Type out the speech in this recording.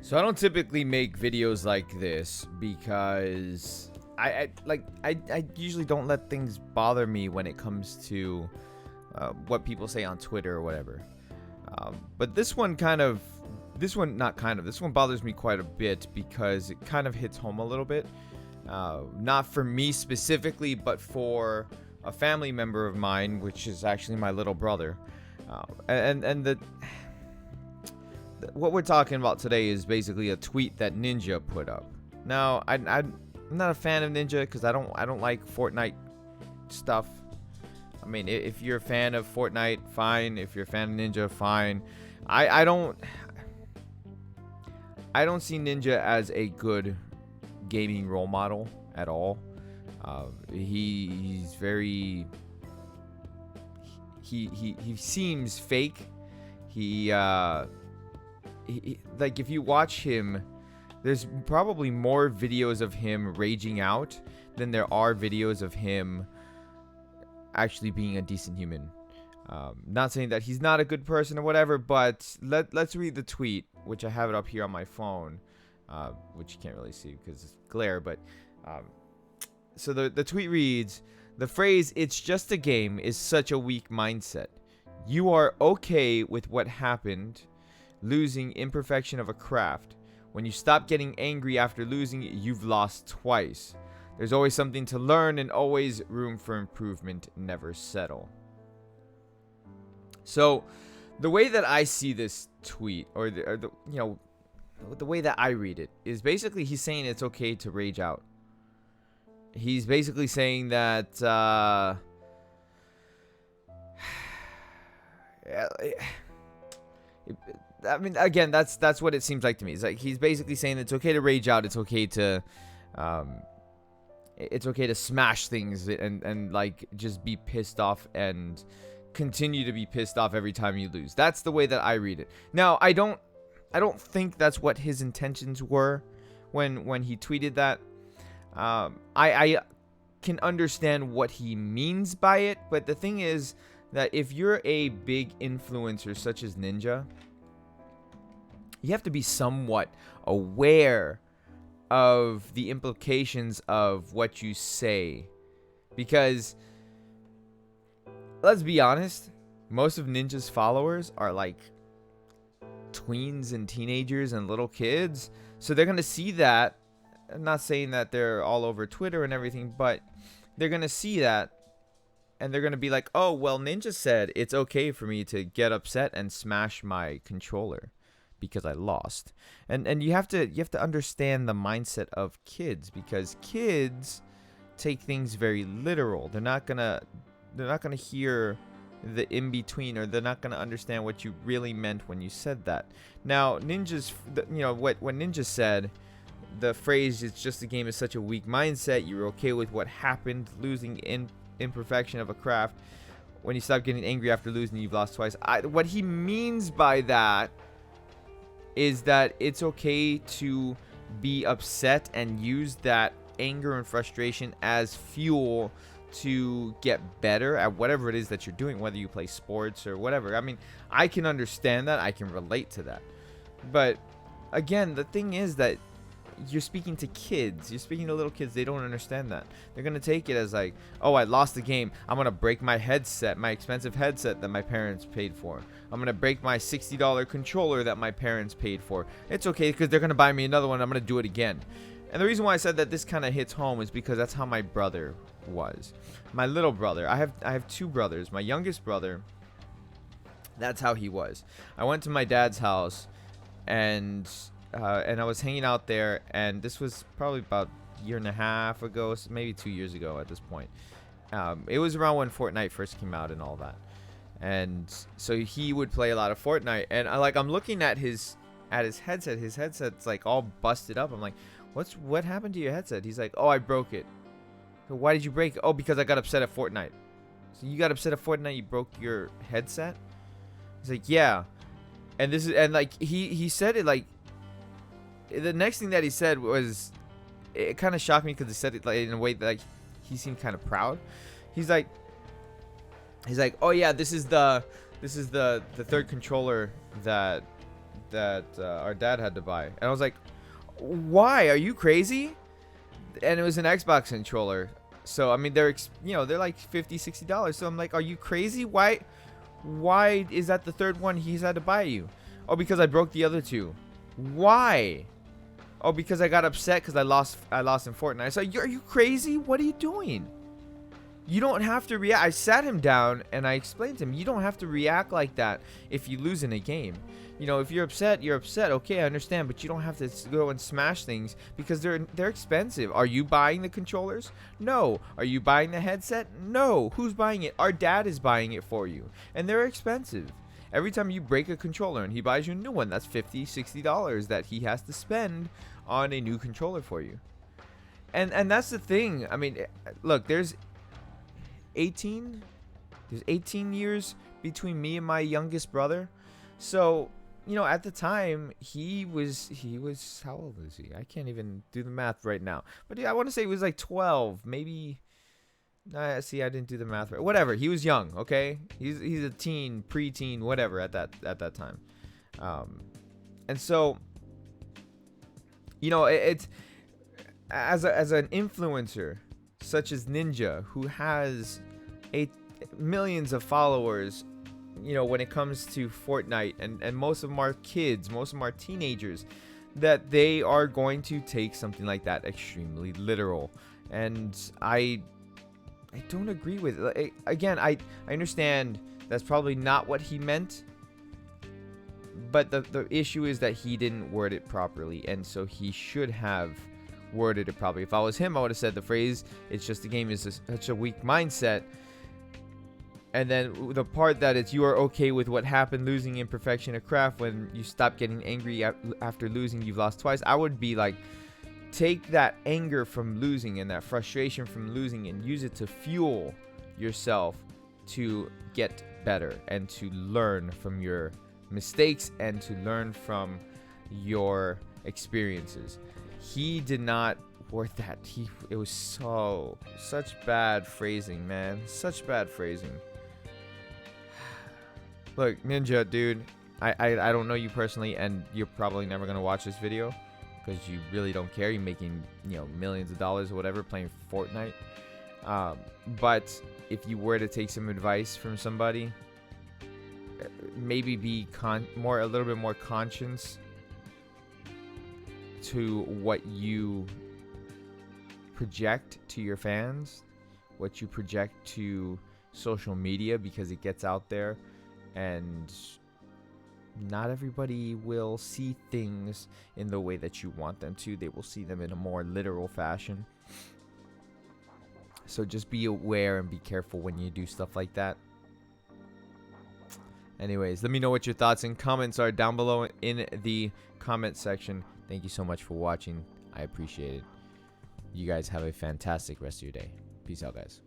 So I don't typically make videos like this because I usually don't let things bother me when it comes to what people say on Twitter or whatever. But this one bothers me quite a bit because it kind of hits home a little bit. Not for me specifically, but for a family member of mine, which is actually my little brother. What we're talking about today is basically a tweet that Ninja put up. Now, I'm not a fan of Ninja because I don't like Fortnite stuff. I mean, if you're a fan of Fortnite, fine. If you're a fan of Ninja, fine. I don't see Ninja as a good gaming role model at all. He's very he seems fake. He like, if you watch him, there's probably more videos of him raging out than there are videos of him actually being a decent human. Not saying that he's not a good person or whatever, but let's read the tweet, which I have it up here on my phone, which you can't really see because it's glare, but so the tweet reads, "The phrase 'it's just a game' is such a weak mindset. You are okay with what happened, losing imperfection of a craft. When you stop getting angry after losing, you've lost twice. There's always something to learn and always room for improvement. Never settle." So the way that I see this tweet, or the way that I read it, is basically he's saying it's okay to rage out. He's basically saying that I mean, again, that's what it seems like to me. It's like he's basically saying it's okay to rage out. It's okay to smash things and like just be pissed off and continue to be pissed off every time you lose. That's the way that I read it. Now, I don't think that's what his intentions were when he tweeted that. I can understand what he means by it, but the thing is that if you're a big influencer such as Ninja, you have to be somewhat aware of the implications of what you say. Because, let's be honest, most of Ninja's followers are like tweens and teenagers and little kids. So they're going to see that. I'm not saying that they're all over Twitter and everything, but they're going to see that. And they're going to be like, oh, well, Ninja said it's okay for me to get upset and smash my controller because I lost. And you have to understand the mindset of kids, because kids take things very literal. They're not gonna hear the in between, or they're not gonna understand what you really meant when you said that. Now, what Ninja said, the phrase "it's just a game" is such a weak mindset. You're okay with what happened, losing imperfection of a craft. When you stop getting angry after losing, you've lost twice. What he means by that is that it's okay to be upset and use that anger and frustration as fuel to get better at whatever it is that you're doing, whether you play sports or whatever. I mean, I can understand that. I can relate to that. But again, the thing is that you're speaking to kids. You're speaking to little kids. They don't understand that. They're going to take it as like, oh, I lost the game. I'm going to break my headset, my expensive headset that my parents paid for. I'm going to break my $60 controller that my parents paid for. It's okay because they're going to buy me another one. I'm going to do it again. And the reason why I said that this kind of hits home is because that's how my brother was. My little brother. I have two brothers. My youngest brother, that's how he was. I went to my dad's house and I was hanging out there, and this was probably about a year and a half ago, maybe 2 years ago at this point. It was around when Fortnite first came out and all that. And so he would play a lot of Fortnite, and I'm looking at his headset. His headset's like all busted up. I'm like, what happened to your headset? He's like, oh, I broke it. So why did you break it? Oh, because I got upset at Fortnite. So you got upset at Fortnite, you broke your headset? He's like, yeah. And he said it like, the next thing that he said was, it kind of shocked me because he said it like in a way that like he seemed kind of proud. He's like, oh yeah, this is the third controller that our dad had to buy. And I was like, why? Are you crazy? And it was an Xbox controller. So I mean, they're like $50-$60. So I'm like, are you crazy? Why is that the third one he's had to buy you? Oh, because I broke the other two. Why? Oh, because I got upset because I lost in Fortnite. I said, are you crazy? What are you doing? You don't have to react. I sat him down and I explained to him, you don't have to react like that if you lose in a game. You know, if you're upset, you're upset. Okay, I understand, but you don't have to go and smash things because they're expensive. Are you buying the controllers? No. Are you buying the headset? No. Who's buying it? Our dad is buying it for you, and they're expensive. Every time you break a controller and he buys you a new one, that's $50-$60 that he has to spend on a new controller for you. And that's the thing. I mean, look, there's 18 years between me and my youngest brother. So, you know, at the time he was how old is he? I can't even do the math right now. But yeah, I want to say he was like 12, maybe. See, I didn't do the math right. Whatever, he was young, okay? He's a teen, preteen, whatever at that time. And so, you know, it's as an influencer such as Ninja, who has millions of followers, you know, when it comes to Fortnite, and most of them are kids, most of them are teenagers, that they are going to take something like that extremely literal. And I don't agree with it. Again, I understand that's probably not what he meant, but the issue is that he didn't word it properly, and so he should have worded it properly. If I was him, I would have said the phrase, "It's just the game is such a weak mindset," and then the part that it's, "You are okay with what happened, losing in Perfection of Craft when you stop getting angry after losing. You've lost twice." I would be like, take that anger from losing and that frustration from losing and use it to fuel yourself to get better and to learn from your mistakes and to learn from your experiences. He did not word that. It was such bad phrasing, man. Such bad phrasing. Look, Ninja, dude, I don't know you personally, and you're probably never gonna watch this video because you really don't care. You're making, you know, millions of dollars or whatever playing Fortnite. But if you were to take some advice from somebody, maybe be a little bit more conscious to what you project to your fans, what you project to social media, because it gets out there and not everybody will see things in the way that you want them to. They will see them in a more literal fashion. So just be aware and be careful when you do stuff like that. Anyways, let me know what your thoughts and comments are down below in the comment section. Thank you so much for watching. I appreciate it. You guys have a fantastic rest of your day. Peace out, guys.